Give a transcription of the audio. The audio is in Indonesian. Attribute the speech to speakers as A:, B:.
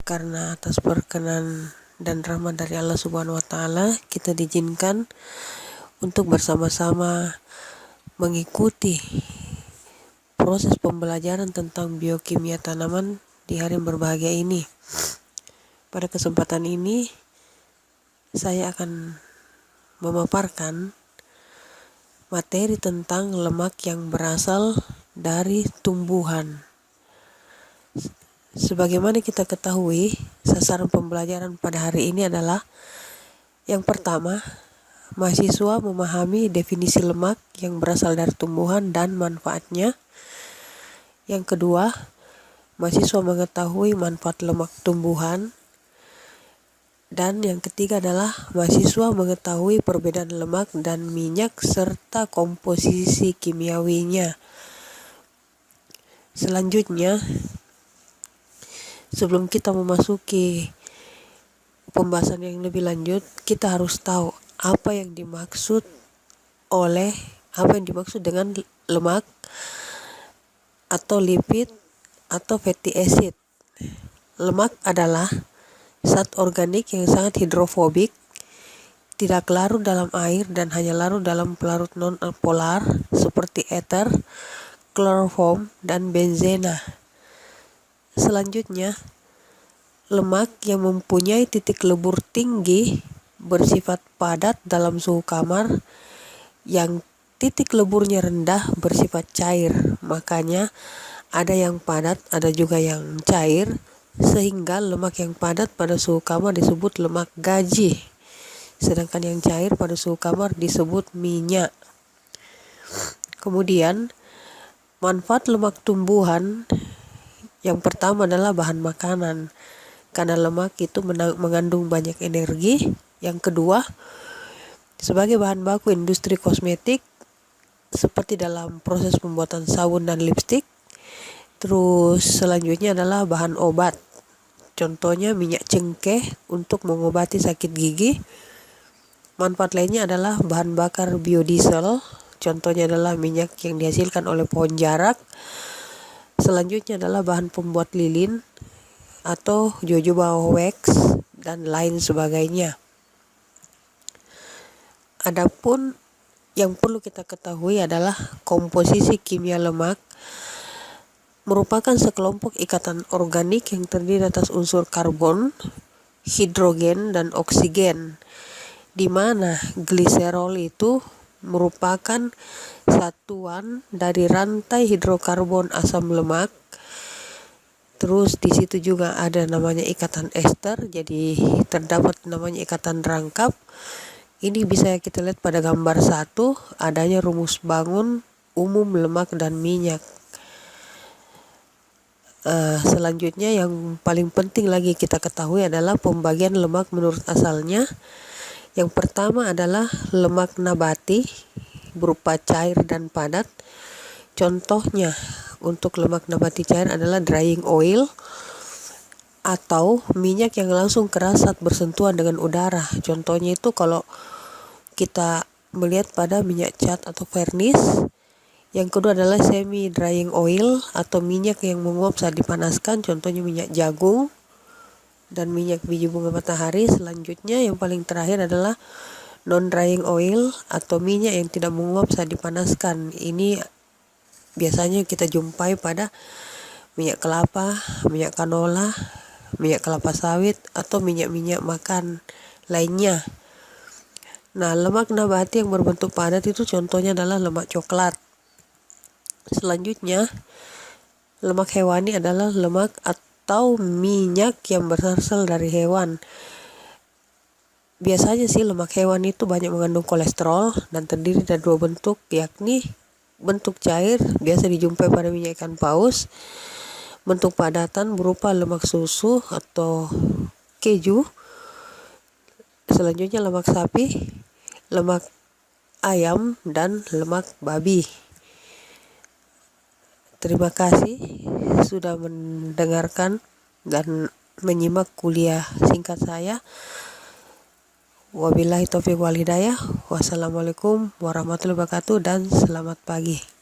A: karena atas perkenan dan rahmat dari Allah Subhanahu wa Ta'ala, kita diizinkan untuk bersama-sama mengikuti proses pembelajaran tentang biokimia tanaman di hari yang berbahagia ini. Pada kesempatan ini, saya akan memaparkan materi tentang lemak yang berasal dari tumbuhan. Sebagaimana kita ketahui, sasaran pembelajaran pada hari ini adalah yang pertama, mahasiswa memahami definisi lemak yang berasal dari tumbuhan dan manfaatnya. Yang kedua, mahasiswa mengetahui manfaat lemak tumbuhan. Dan yang ketiga adalah mahasiswa mengetahui perbedaan lemak dan minyak serta komposisi kimiawinya. Selanjutnya, sebelum kita memasuki pembahasan yang lebih lanjut, kita harus tahu apa yang dimaksud dengan lemak atau lipid atau fatty acid. Lemak adalah zat organik yang sangat hidrofobik, tidak larut dalam air dan hanya larut dalam pelarut non-polar seperti ether, kloroform, dan benzena. Selanjutnya, lemak yang mempunyai titik lebur tinggi bersifat padat dalam suhu kamar, yang titik leburnya rendah bersifat cair. Makanya ada yang padat, ada juga yang cair, sehingga lemak yang padat pada suhu kamar disebut lemak gaji, sedangkan yang cair pada suhu kamar disebut minyak. Kemudian, manfaat lemak tumbuhan yang pertama adalah bahan makanan, karena lemak itu mengandung banyak energi. Yang kedua, sebagai bahan baku industri kosmetik, seperti dalam proses pembuatan sabun dan lipstik. Terus selanjutnya adalah bahan obat, contohnya minyak cengkeh untuk mengobati sakit gigi. Manfaat lainnya adalah bahan bakar biodiesel, contohnya adalah minyak yang dihasilkan oleh pohon jarak. Selanjutnya adalah bahan pembuat lilin atau jojoba wax dan lain sebagainya. Adapun yang perlu kita ketahui adalah komposisi kimia lemak merupakan sekelompok ikatan organik yang terdiri atas unsur karbon, hidrogen, dan oksigen, di mana gliserol itu merupakan satuan dari rantai hidrokarbon asam lemak. Terus di situ juga ada namanya ikatan ester, jadi terdapat namanya ikatan rangkap. Ini bisa kita lihat pada gambar 1, adanya rumus bangun umum lemak dan minyak. Selanjutnya yang paling penting lagi kita ketahui adalah pembagian lemak menurut asalnya. Yang pertama adalah lemak nabati berupa cair dan padat. Contohnya untuk lemak nabati cair adalah drying oil atau minyak yang langsung keras saat bersentuhan dengan udara. Contohnya itu kalau kita melihat pada minyak cat atau vernis. Yang kedua adalah semi drying oil atau minyak yang menguap saat dipanaskan, contohnya minyak jagung dan minyak biji bunga matahari. Selanjutnya yang paling terakhir adalah non-drying oil atau minyak yang tidak menguap saat dipanaskan. Ini biasanya kita jumpai pada minyak kelapa, minyak canola, minyak kelapa sawit, atau minyak-minyak makan lainnya. Nah, lemak nabati yang berbentuk padat itu contohnya adalah lemak coklat. Selanjutnya, lemak hewani adalah lemak atau minyak yang berasal dari hewan. Biasanya sih lemak hewan itu banyak mengandung kolesterol dan terdiri dari 2 bentuk, yakni bentuk cair biasa dijumpai pada minyak ikan paus, bentuk padatan berupa lemak susu atau keju. Selanjutnya lemak sapi, lemak ayam, dan lemak babi. Terima kasih sudah mendengarkan dan menyimak kuliah singkat saya. Wabillahi taufiq wal hidayah. Wassalamualaikum warahmatullahi wabarakatuh dan selamat pagi.